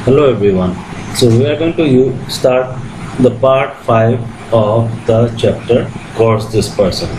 Hello everyone. So we are going to start the part 5 of the chapter Gauss Dispersion.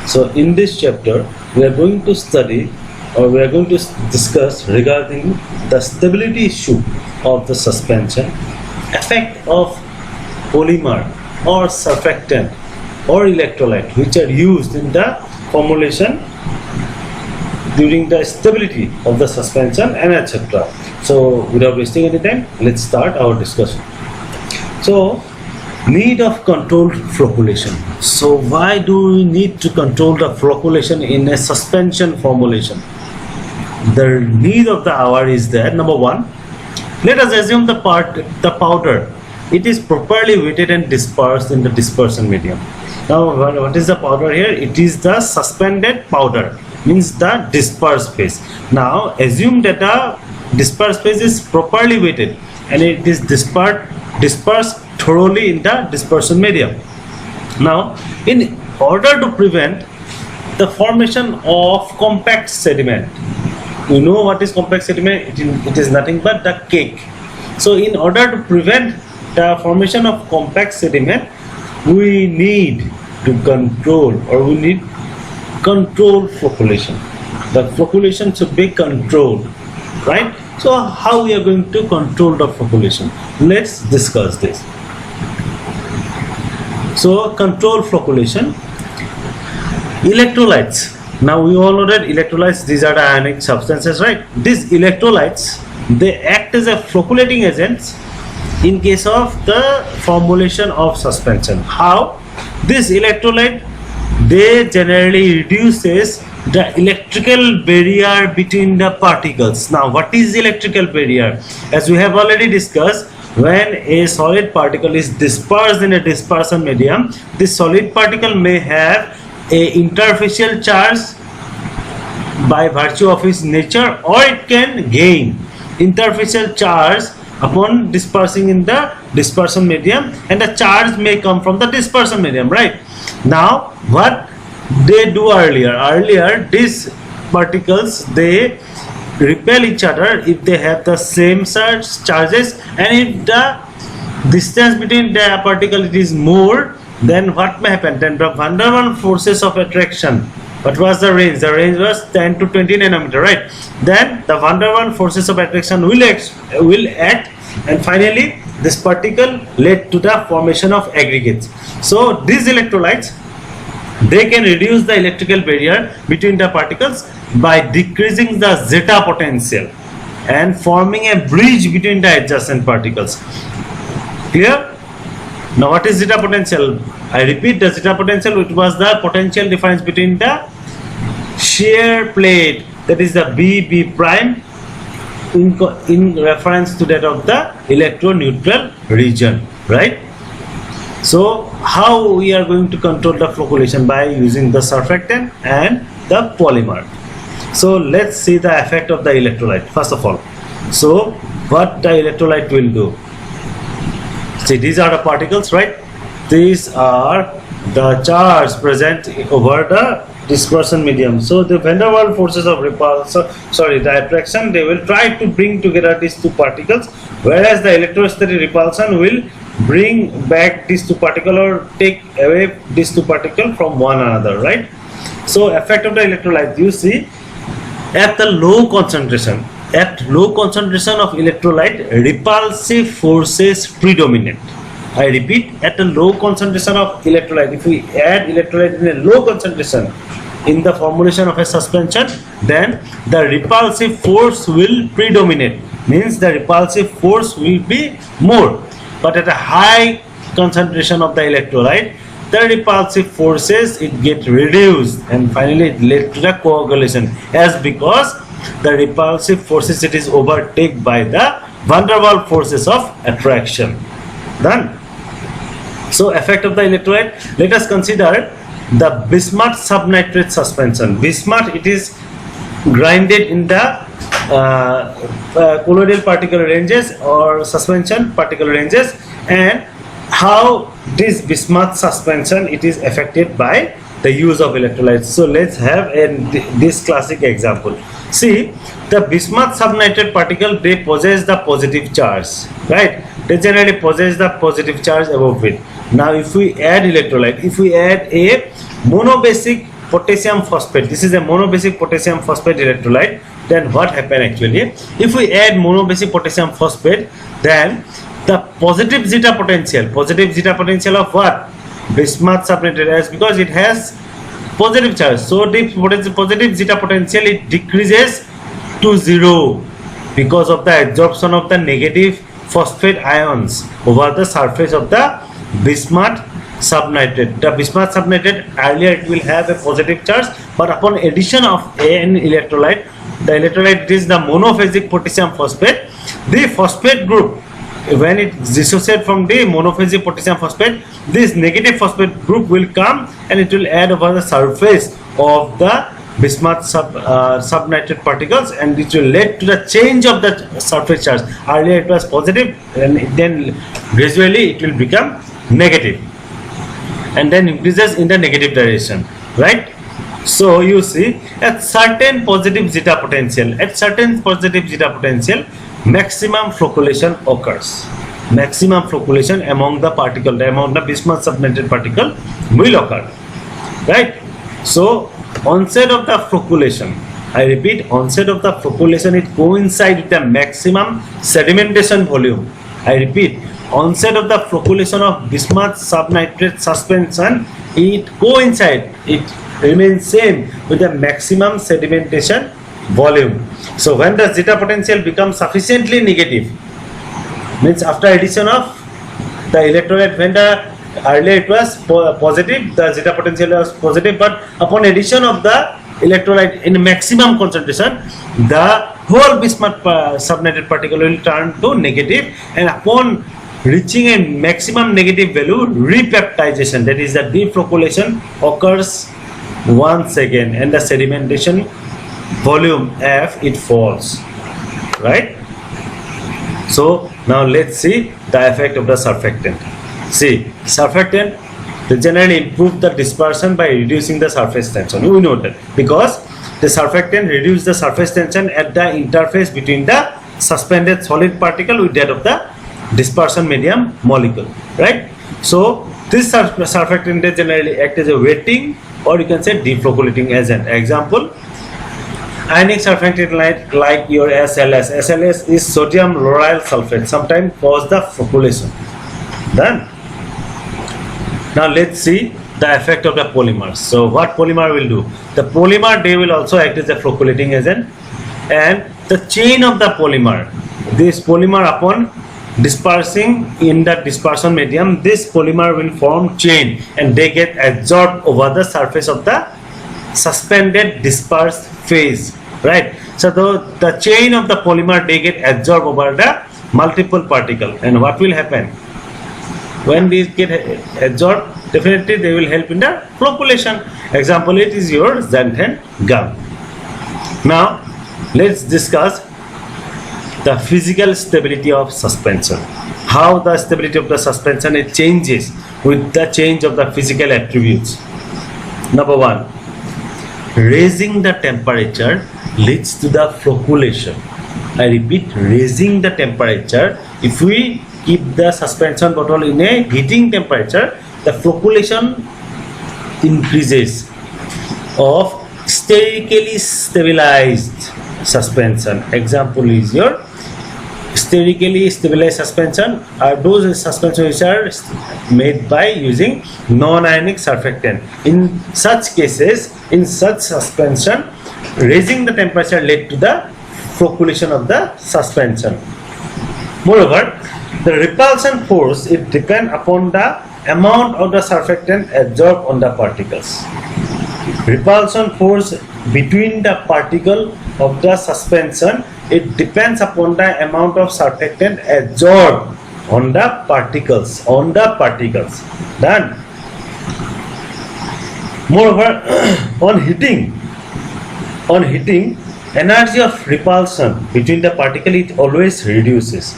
So in this chapter we are going to study or we are going to discuss regarding the stability issue of the suspension, effect of polymer or surfactant or electrolyte which are used in the formulation during the stability of the suspension and etc. So without wasting any time, let's start our discussion. So need of controlled flocculation. So why do we need to control the flocculation in a suspension formulation? The need of the hour is that number one, let us assume the powder, it is properly weighted and dispersed in the dispersion medium. Now what is the powder here? It is the suspended powder, means the dispersed phase. Now assume that the dispersed phase is properly weighted and it is dispersed thoroughly in the dispersion medium. Now in order to prevent the formation of compact sediment, you know what is compact sediment? It is nothing but the cake. So in order to prevent the formation of compact sediment, we need to control flocculation. The flocculation should be controlled, right? So how we are going to control the flocculation? Let's discuss this. So control flocculation. Electrolytes. Now we all know that electrolytes, these are the ionic substances, right? These electrolytes, they act as a flocculating agents in case of the formulation of suspension. How? This electrolyte, they generally reduces the electrical barrier between the particles. Now what is electrical barrier? As we have already discussed, when a solid particle is dispersed in a dispersion medium, this solid particle may have a interfacial charge by virtue of its nature, or it can gain interfacial charge upon dispersing in the dispersion medium, and the charge may come from the dispersion medium, right? Now what they do earlier these particles, they repel each other if they have the same charges, and if the distance between the particle it is more, then what may happen? Then the van der Waals forces of attraction, what was the range? The range was 10 to 20 nanometer, right? Then the van der Waals forces of attraction will act, and finally this particle led to the formation of aggregates. So these electrolytes, they can reduce the electrical barrier between the particles by decreasing the zeta potential and forming a bridge between the adjacent particles. Clear? Now what is zeta potential? I repeat, the zeta potential, it was the potential difference between the shear plate, that is the B prime, in reference to that of the electroneutral region, right? So how we are going to control the flocculation? By using the surfactant and the polymer. So let's see the effect of the electrolyte first of all. So what the electrolyte will do? See, these are the particles, right? These are the charge present over the dispersion medium. So the van der Waals forces of the attraction, they will try to bring together these two particles, whereas the electrostatic repulsion will bring back these two particles or take away these two particles from one another, right? So effect of the electrolyte, you see, at the low concentration of electrolyte, repulsive forces predominate. I repeat, at a low concentration of electrolyte, if we add electrolyte in a low concentration in the formulation of a suspension, then the repulsive force will predominate, means the repulsive force will be more. But at a high concentration of the electrolyte, the repulsive forces, it get reduced, and finally it led to the coagulation, as because the repulsive forces, it is overtaken by the van der Waals forces of attraction. Done. So effect of the electrolyte, let us consider the bismuth subnitrate suspension. Bismuth, it is grinded in the colloidal particle ranges or suspension particle ranges, and how this bismuth suspension, it is affected by the use of electrolytes. So let's have this classic example. See, the bismuth subnitrate particle, they possess the positive charge, right? They generally possess the positive charge above it. Now if we add electrolyte, if we add a monobasic potassium phosphate, this is a monobasic potassium phosphate electrolyte, then what happen actually? If we add monobasic potassium phosphate, then the positive zeta potential of what? Bismuth subnitrate, as because it has positive charge, so the positive zeta potential, it decreases to 0 because of the absorption of the negative phosphate ions over the surface of the bismuth subnitrate. The bismuth subnitrate, earlier it will have a positive charge, but upon addition of an electrolyte, the electrolyte is the monophasic potassium phosphate, the phosphate group, when it dissociates from the monophasic potassium phosphate, this negative phosphate group will come and it will add over the surface of the bismuth subnitrate particles, and it will lead to the change of the surface charge. Earlier it was positive, and then gradually it will become negative and then increases in the negative direction, right? So you see, at certain positive zeta potential, maximum flocculation occurs. Maximum flocculation among the particle, among the bismuth subnitrate particle will occur, right? So onset of the flocculation, I repeat, onset of the flocculation, it coincides with the maximum sedimentation volume. I repeat, onset of the flocculation of bismuth subnitrate suspension, it coincides, it remains same with the maximum sedimentation volume. So when the zeta potential becomes sufficiently negative, means after addition of the electrolyte, when the earlier it was positive, the zeta potential was positive, but upon addition of the electrolyte in maximum concentration, the whole bismuth subnitrate particle will turn to negative, and upon reaching a maximum negative value, repeptization, that is the deflocculation, occurs once again, and the sedimentation volume F, it falls, right? So now let's see the effect of the surfactant. See, surfactant, they generally improve the dispersion by reducing the surface tension. We know that because the surfactant reduces the surface tension at the interface between the suspended solid particle with that of the dispersion medium molecule, right? So this surfactant, they generally act as a wetting, or you can say deflocculating agent. Example, ionic surfactant like your SLS. SLS is sodium lauryl sulfate, sometimes cause the flocculation. Done. Now let's see the effect of the polymers. So what polymer will do? The polymer, they will also act as a flocculating agent, and the chain of the polymer, this polymer upon dispersing in the dispersion medium, this polymer will form chain and they get absorbed over the surface of the suspended dispersed phase, right? So the chain of the polymer, they get absorbed over the multiple particle, and what will happen when these get absorbed? Definitely they will help in the flocculation. Example, it is your xanthan gum. Now let's discuss the physical stability of suspension. How the stability of the suspension, it changes with the change of the physical attributes. Number one, raising the temperature leads to the flocculation. I repeat, raising the temperature. If we keep the suspension bottle in a heating temperature, the flocculation increases of sterically stabilized suspension. Example is your sterically stabilized suspension are those suspensions which are made by using non-ionic surfactant. In such cases, in such suspension, raising the temperature led to the flocculation of the suspension. Moreover, the repulsion force, it depends upon the amount of the surfactant absorbed on the particles. Repulsion force between the particle of the suspension, it depends upon the amount of surfactant absorbed on the particles. Done. Moreover, on heating, energy of repulsion between the particle, it always reduces.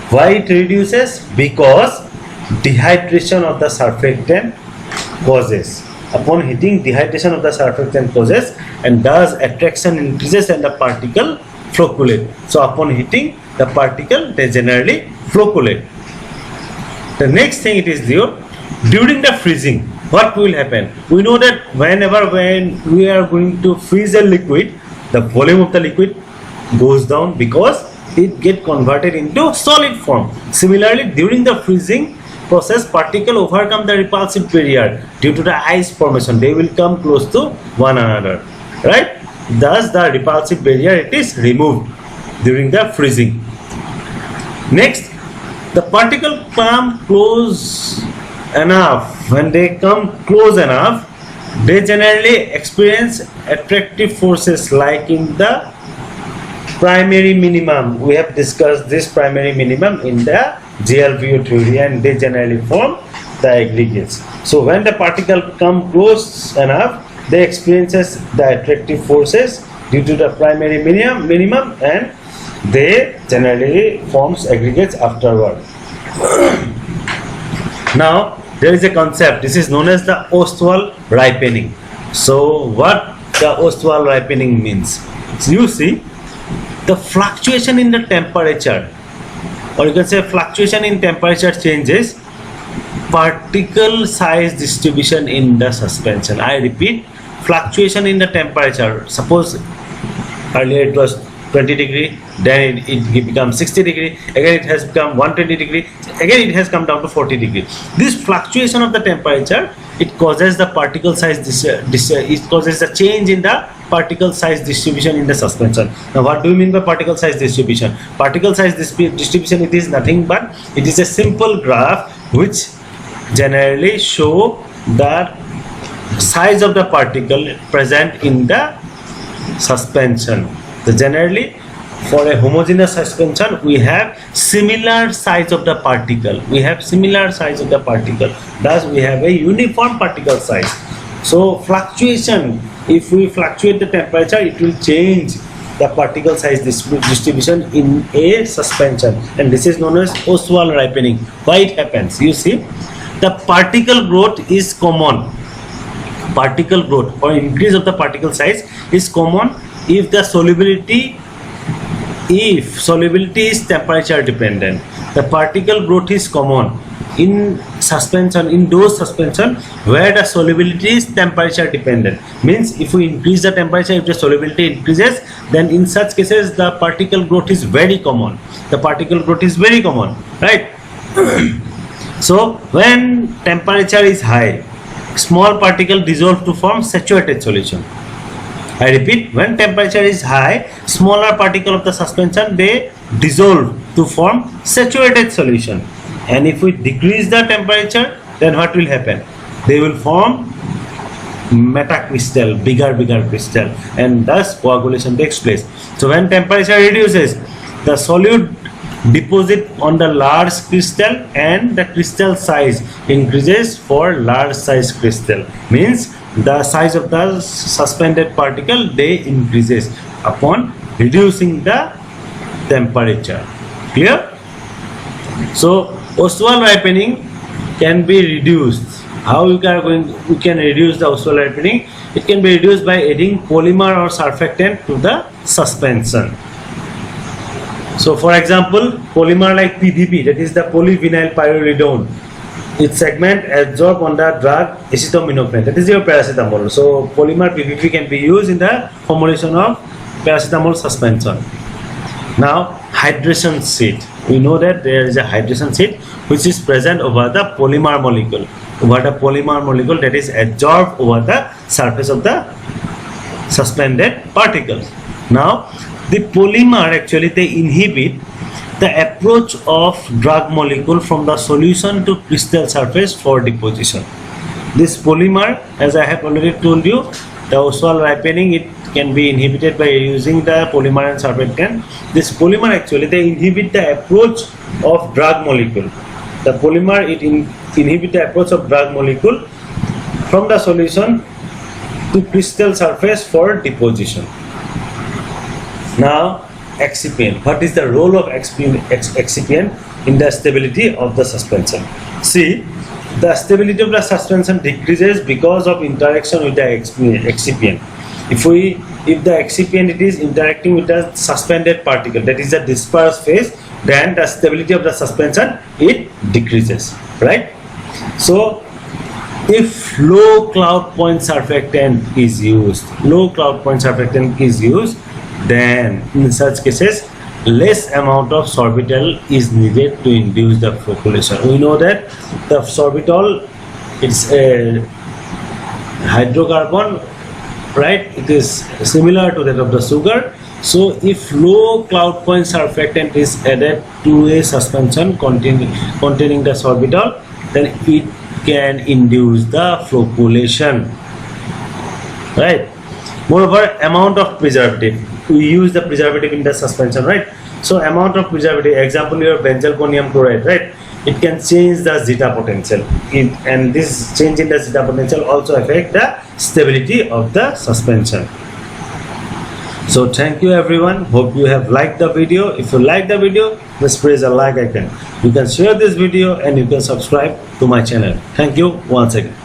Why it reduces? Because dehydration of the surfactant causes. Upon heating, dehydration of the surfactant causes, and thus attraction increases and the particle flocculate. So upon heating, the particle, they generally flocculate. The next thing it is there, during the freezing, what will happen? We know that when we are going to freeze a liquid, the volume of the liquid goes down because it get converted into solid form. Similarly, during the freezing process, particle overcome the repulsive barrier due to the ice formation. They will come close to one another, right? Thus, the repulsive barrier, it is removed during the freezing. Next, the particle come close enough. When they come close enough, they generally experience attractive forces like in the primary minimum. We have discussed this primary minimum in the GLVO theory, and they generally form the aggregates. So when the particle come close enough, they experiences the attractive forces due to the primary minimum, and they generally forms aggregates afterward. Now there is a concept, this is known as the Ostwald ripening. So what the Ostwald ripening means? So you see, the fluctuation in the temperature, or you can say fluctuation in temperature changes particle size distribution in the suspension. I repeat, fluctuation in the temperature. Suppose earlier it was 20 degree, then it becomes 60 degree, again it has become 120 degree, again it has come down to 40 degree. This fluctuation of the temperature, it causes the particle size, it causes a change in the particle size distribution in the suspension. Now what do you mean by particle size distribution? Particle size distribution, it is nothing but it is a simple graph which generally show the size of the particle present in the suspension. So generally, for a homogeneous suspension, we have similar size of the particle. Thus, we have a uniform particle size. So fluctuation, if we fluctuate the temperature, it will change the particle size distribution in a suspension, and this is known as Ostwald ripening. Why it happens? You see, the particle growth is common. Particle growth or increase of the particle size is common if the solubility is temperature dependent. The particle growth is common in suspension, in those suspension where the solubility is temperature dependent. Means if we increase the temperature, if the solubility increases, then in such cases the particle growth is very common. Right? So when temperature is high, small particle dissolve to form saturated solution. I repeat, when temperature is high, smaller particle of the suspension, they dissolve to form saturated solution. And if we decrease the temperature, then what will happen? They will form metacrystal, bigger crystal, and thus coagulation takes place. So when temperature reduces, the solute deposit on the large crystal and the crystal size increases for large size crystal. Means the size of the suspended particle, they increases upon reducing the temperature. Clear? So Ostwald ripening can be reduced. How we can reduce the Ostwald ripening? It can be reduced by adding polymer or surfactant to the suspension. So for example, polymer like PVP, that is the polyvinyl pyridone, its segment absorb on the drug acetaminophen, that is your paracetamol. So polymer PVP can be used in the formulation of paracetamol suspension. Now hydration sheet, we know that there is a hydration sheet which is present over the polymer molecule, that is absorbed over the surface of the suspended particles. Now the polymer actually, they inhibit the approach of drug molecule from the solution to crystal surface for deposition. This polymer, as I have already told you, the Ostwald ripening, it can be inhibited by using the polymer and surfactant. This polymer actually, they inhibit the approach of drug molecule. The polymer, it inhibit the approach of drug molecule from the solution to crystal surface for deposition. Now excipient, what is the role of excipient in the stability of the suspension? See, the stability of the suspension decreases because of interaction with the excipient. If the excipient it is interacting with the suspended particle, that is the dispersed phase, then the stability of the suspension it decreases, right? So if low cloud point surfactant is used, then in such cases less amount of sorbitol is needed to induce the flocculation. We know that the sorbitol it's a hydrocarbon, right? It is similar to that of the sugar. So if low cloud point surfactant is added to a suspension containing the sorbitol, then it can induce the flocculation, right? Moreover, amount of preservative, we use the preservative in the suspension, right? So amount of preservative, example your benzalkonium chloride, right? It can change the zeta potential, and this change in the zeta potential also affect the stability of the suspension. So thank you everyone, hope you have liked the video. If you like the video, just press the like icon. You can share this video and you can subscribe to my channel. Thank you once again.